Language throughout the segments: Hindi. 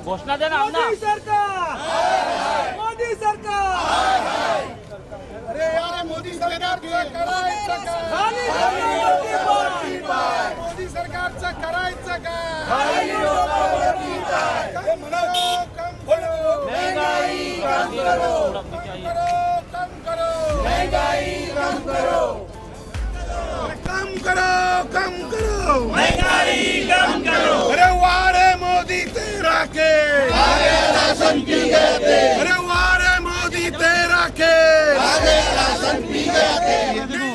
घोषणा देना हम ना। मोदी सरकार, मोदी सरकार, अरे यार मोदी सरकारचं करायचं काय? खाली नोटावरती पाय, मोदी सरकारचं करायचं काय? खाली नोटावरती पाय, कम करो, महंगाई कम करो, कम करो, महंगाई कम करो, कम करो, महंगाई कम करो। अरे वारे मोदी तेरा के, आगे राशन पी गए थे, अरे वारे मोदी तेरा के। आगे राशन पी गए थे।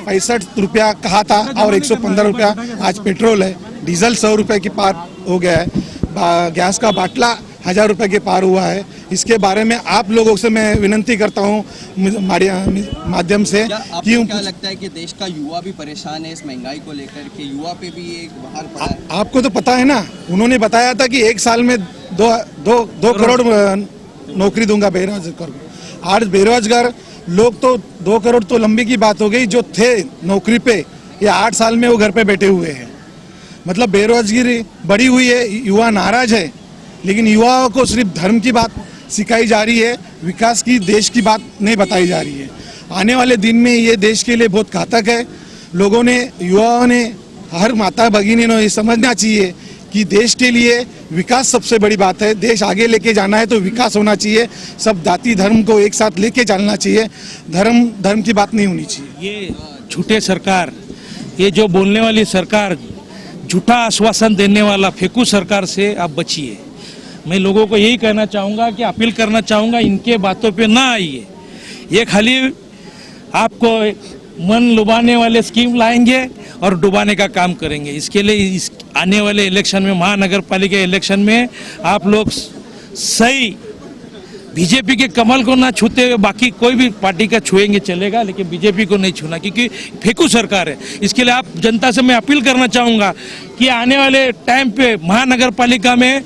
65 रुपया कहा था और 115 रुपया आज पेट्रोल है। डीजल 100 रुपये के पार हो गया है। गैस का बाटला 1000 रुपये के पार हुआ है। इसके बारे में आप लोगों से मैं विनती करता हूँ माध्यम से कि क्या लगता है कि देश का युवा भी परेशान है इस महंगाई को लेकर के? युवा पे भी एक बाहर पड़ा है। आपको तो पता है ना, उन्होंने बताया था कि एक साल में दो करोड़ नौकरी दूंगा बेरोजगार को। आज बेरोजगार लोग तो 2 करोड़ तो लंबी की बात हो गई, जो थे नौकरी पे ये 8 साल में वो घर पे बैठे हुए हैं। मतलब बेरोजगारी बढ़ी हुई है, युवा नाराज है, लेकिन युवाओं को सिर्फ धर्म की बात सिखाई जा रही है, विकास की, देश की बात नहीं बताई जा रही है। आने वाले दिन में ये देश के लिए बहुत घातक है। लोगों ने, युवाओं ने, हर माता भगिनी ने ये समझना चाहिए कि देश के लिए विकास सबसे बड़ी बात है। देश आगे लेके जाना है तो विकास होना चाहिए। सब जाति धर्म को एक साथ लेके चलना चाहिए। धर्म की बात नहीं होनी चाहिए। ये झूठे सरकार, ये जो बोलने वाली सरकार, झूठा आश्वासन देने वाला फेंकू सरकार से आप बचिए। मैं लोगों को यही कहना चाहूँगा कि अपील करना चाहूँगा, इनके बातों पे ना आइए। ये खाली आपको मन लुभाने वाले स्कीम लाएंगे और डुबाने का काम करेंगे। इसके लिए इस आने वाले इलेक्शन में, महानगर पालिका इलेक्शन में आप लोग सही बीजेपी के कमल को ना छूते हुए बाकी कोई भी पार्टी का छुएंगे चलेगा, लेकिन बीजेपी को नहीं छूना, क्योंकि फेंकू सरकार है। इसके लिए आप जनता से मैं अपील करना चाहूँगा कि आने वाले टाइम पे महानगर पालिका में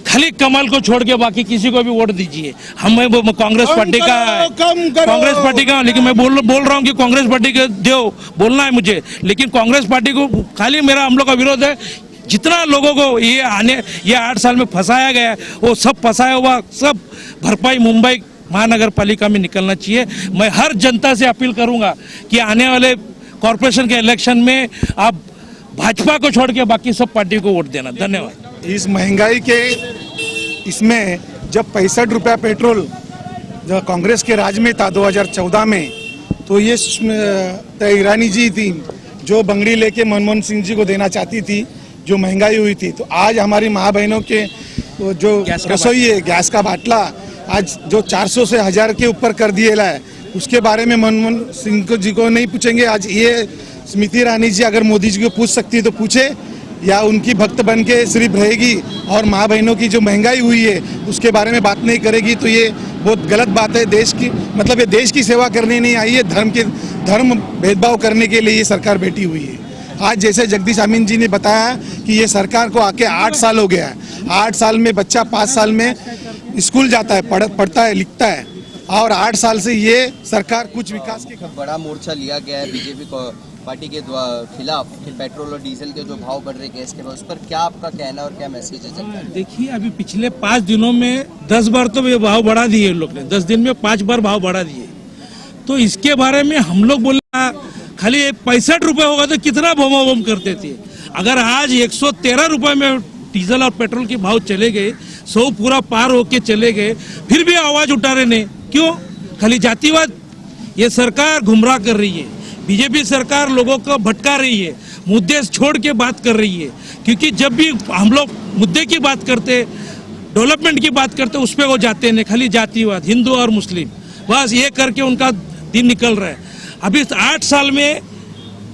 खाली कमल को छोड़ के बाकी किसी को भी वोट दीजिए। हम कांग्रेस पार्टी का लेकिन मैं बोल रहा हूँ कि कांग्रेस पार्टी के दो बोलना है मुझे, लेकिन कांग्रेस पार्टी को खाली मेरा, हम लोग का विरोध है। जितना लोगों को ये 8 साल में फंसाया गया है, वो सब फंसाया हुआ सब भरपाई मुंबई महानगर पालिका में निकलना चाहिए। मैं हर जनता से अपील करूंगा कि आने वाले कॉरपोरेशन के इलेक्शन में आप भाजपा को छोड़ के बाकी सब पार्टी को वोट देना। धन्यवाद। इस महंगाई के इसमें जब 65 रुपया पेट्रोल जब कांग्रेस के राज में था 2014 में, तो ये ईरानी जी थी जो बंगड़ी लेके मनमोहन सिंह जी को देना चाहती थी, जो महंगाई हुई थी। तो आज हमारी माँ बहनों के जो रसोई है, गैस का बाटला आज जो 400 से 1000 के ऊपर कर दिए है, उसके बारे में मनमोहन सिंह जी को नहीं पूछेंगे। आज ये स्मृति ईरानी जी अगर मोदी जी को पूछ सकती है तो पूछे, या उनकी भक्त बन के सिर्फ रहेगी और माँ बहनों की जो महंगाई हुई है उसके बारे में बात नहीं करेगी, तो ये बहुत गलत बात है। देश की, मतलब ये देश की सेवा करने नहीं आई है, धर्म भेदभाव करने के लिए ये सरकार बैठी हुई है। आज जैसे जगदीश अमीन जी ने बताया कि ये सरकार को आके 8 साल हो गया है। 8 साल में बच्चा 5 साल में स्कूल जाता है, पढ़ता है, लिखता है, और 8 साल से ये सरकार कुछ विकास के बड़ा मोर्चा लिया गया है बीजेपी को पार्टी के खिलाफ, पेट्रोल और डीजल के जो भाव बढ़ रहे गैस के, उस पर क्या आपका कहना और क्या मैसेज है? देखिए, अभी पिछले 5 दिनों में 10 बार तो ये भाव बढ़ा दिए लोग ने, 10 दिन में 5 बार भाव बढ़ा दिए। तो इसके बारे में हम लोग बोला खाली 65 रुपये होगा तो कितना बोम करते थे। अगर आज 113 रुपये में डीजल और पेट्रोल के भाव चले गए, 100 पूरा पार होके चले गए, फिर भी आवाज उठा रहे ने क्यों? खाली जातिवाद। ये सरकार गुमराह कर रही है, बीजेपी सरकार लोगों को भटका रही है, मुद्दे छोड़ के बात कर रही है। क्योंकि जब भी हम लोग मुद्दे की बात करते, डेवलपमेंट की बात करते, उस पर वो जाते हैं खाली जातिवाद, हिंदू और मुस्लिम, बस ये करके उनका दिन निकल रहा है। अभी 8 साल में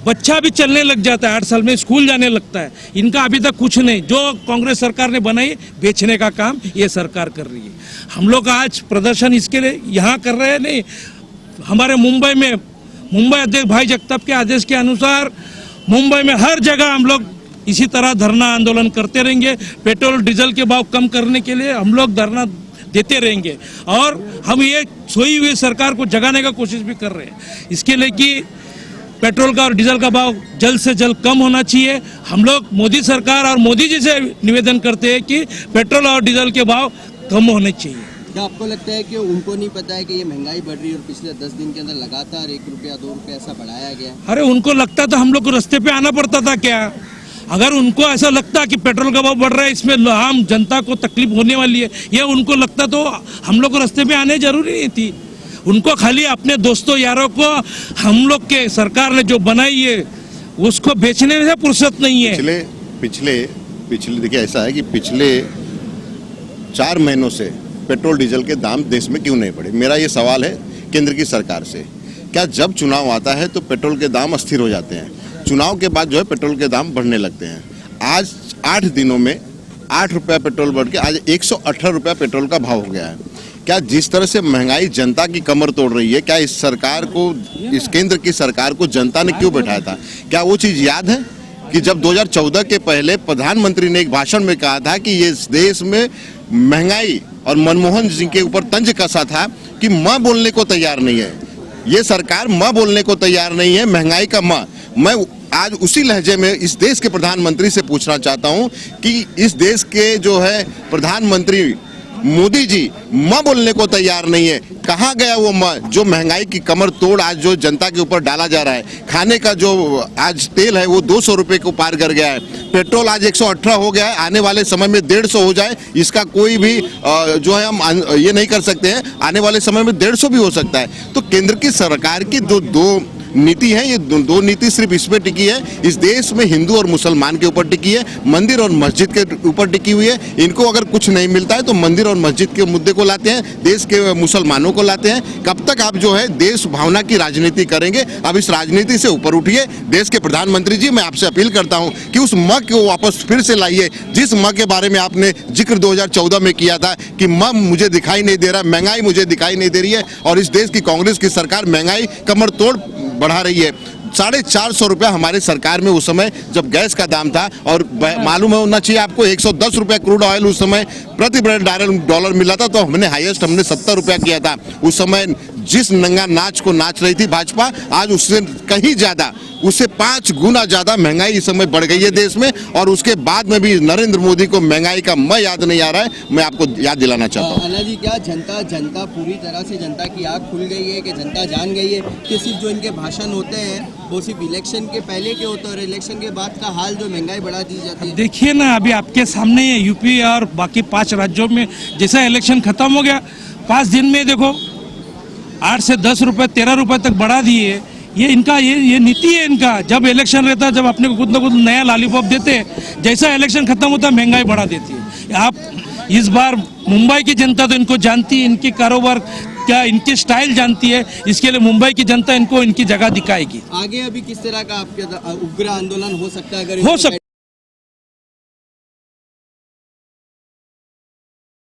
बच्चा भी चलने लग जाता है, 8 साल में स्कूल जाने लगता है। इनका अभी तक कुछ नहीं, जो कांग्रेस सरकार ने बनाई बेचने का काम ये सरकार कर रही है। हम लोग आज प्रदर्शन इसके लिए यहाँ कर रहे हैं नहीं, हमारे मुंबई में मुंबई अध्यक्ष भाई जगताप के आदेश के अनुसार मुंबई में हर जगह हम लोग इसी तरह धरना आंदोलन करते रहेंगे। पेट्रोल डीजल के भाव कम करने के लिए हम लोग धरना देते रहेंगे, और हम ये सोई हुई सरकार को जगाने का कोशिश भी कर रहे हैं। इसके लिए कि पेट्रोल का और डीजल का भाव जल्द से जल्द कम होना चाहिए। हम लोग मोदी सरकार और मोदी जी से निवेदन करते हैं कि पेट्रोल और डीजल के भाव कम होने चाहिए। क्या आपको लगता है कि उनको नहीं पता है कि ये महंगाई बढ़ रही है और पिछले 10 दिन के अंदर लगातार 1 रुपया 2 रुपया ऐसा बढ़ाया गया है? अरे उनको लगता तो हम लोग को रास्ते पे आना पड़ता था क्या? अगर उनको ऐसा लगता कि पेट्रोल का भाव बढ़ रहा है, इसमें आम जनता को तकलीफ होने वाली है, ये उनको लगता तो हम लोग को रास्ते पे आने जरूरी नहीं थी। उनको खाली अपने दोस्तों यारों को हम लोग के सरकार ने जो बनाई है उसको बेचने से फुर्सत नहीं है। पिछले देखिए ऐसा है कि पिछले 4 महीनों से पेट्रोल डीजल के दाम देश में क्यों नहीं बढ़े? मेरा ये सवाल है केंद्र की सरकार से। क्या जब चुनाव आता है तो पेट्रोल के दाम अस्थिर हो जाते हैं, चुनाव के बाद जो है पेट्रोल के दाम बढ़ने लगते हैं? आज 8 दिनों में 8 रुपया पेट्रोल बढ़ के आज 118 रुपया पेट्रोल का भाव हो गया है। क्या जिस तरह से महंगाई जनता की कमर तोड़ रही है, क्या इस सरकार को, इस केंद्र की सरकार को जनता ने क्यों बैठाया था? क्या वो चीज़ याद है कि जब 2014 के पहले प्रधानमंत्री ने एक भाषण में कहा था कि ये देश में महंगाई, और मनमोहन जी के ऊपर तंज कसा था कि माँ बोलने को तैयार नहीं है, ये सरकार माँ बोलने को तैयार नहीं है, महंगाई का माँ। मैं आज उसी लहजे में इस देश के प्रधानमंत्री से पूछना चाहता हूं कि इस देश के जो है प्रधानमंत्री मोदी जी माँ बोलने को तैयार नहीं है। कहाँ गया वो माँ जो महंगाई की कमर तोड़ आज जो जनता के ऊपर डाला जा रहा है? खाने का जो आज तेल है वो 200 रुपये को पार कर गया है, पेट्रोल आज 118 हो गया है, आने वाले समय में 150 हो जाए इसका कोई भी जो है हम ये नहीं कर सकते हैं, आने वाले समय में 150 भी हो सकता है। तो केंद्र की सरकार की दो नीति है, ये दो नीति सिर्फ इस पे टिकी है, इस देश में हिंदू और मुसलमान के ऊपर टिकी है, मंदिर और मस्जिद के ऊपर टिकी हुई है। इनको अगर कुछ नहीं मिलता है तो मंदिर और मस्जिद के मुद्दे को लाते हैं, देश के मुसलमानों को लाते हैं। कब तक आप जो है देश भावना की राजनीति करेंगे? अब इस राजनीति से ऊपर उठिए। देश के प्रधानमंत्री जी, मैं आपसे अपील करता हूँ कि उस माँ को वापस फिर से लाइए जिस माँ के बारे में आपने जिक्र 2014 में किया था कि माँ मुझे दिखाई नहीं दे रहा, महंगाई मुझे दिखाई नहीं दे रही है, और इस देश की कांग्रेस की सरकार महंगाई कमर तोड़ बढ़ा रही है। 450 रुपया हमारे सरकार में उस समय जब गैस का दाम था, और मालूम होना चाहिए आपको 110 रुपया क्रूड ऑयल उस समय प्रति डॉलर मिला था, तो हमने हाईएस्ट 70 रुपया किया था। उस समय जिस नंगा नाच को नाच रही थी भाजपा, आज उससे कहीं ज्यादा, उससे 5 गुना ज्यादा महंगाई इस समय बढ़ गई है देश में, और उसके बाद में भी नरेंद्र मोदी को महंगाई का मैं याद नहीं आ रहा है। मैं आपको याद दिलाना चाहता हूँ। अन्ना जी, क्या जनता पूरी तरह से जनता की आँख खुल गई है कि जनता जान गई है कि सिर्फ जो इनके भाषण होते हैं वो सिर्फ इलेक्शन के पहले के होते हैं, और इलेक्शन के बाद का हाल जो महंगाई बढ़ा दी जाती है? देखिए ना, अभी आपके सामने है यूपी और बाकी 5 राज्यों में जैसा इलेक्शन खत्म हो गया, 5 दिन में देखो 8 से 10 रुपए 13 रुपए तक बढ़ा दिए। ये इनका ये नीति है इनका। जब इलेक्शन रहता है, जब अपने को कुछ ना कुछ नया लॉलीपॉप देते हैं, जैसा इलेक्शन खत्म होता है महंगाई बढ़ा देती है। आप इस बार मुंबई की जनता तो इनको जानती है, इनके कारोबार क्या, इनकी स्टाइल जानती है, इसके लिए मुंबई की जनता इनको इनकी जगह दिखाएगी। आगे अभी किस तरह का आपके उग्र आंदोलन हो सकता है? अगर हो सकता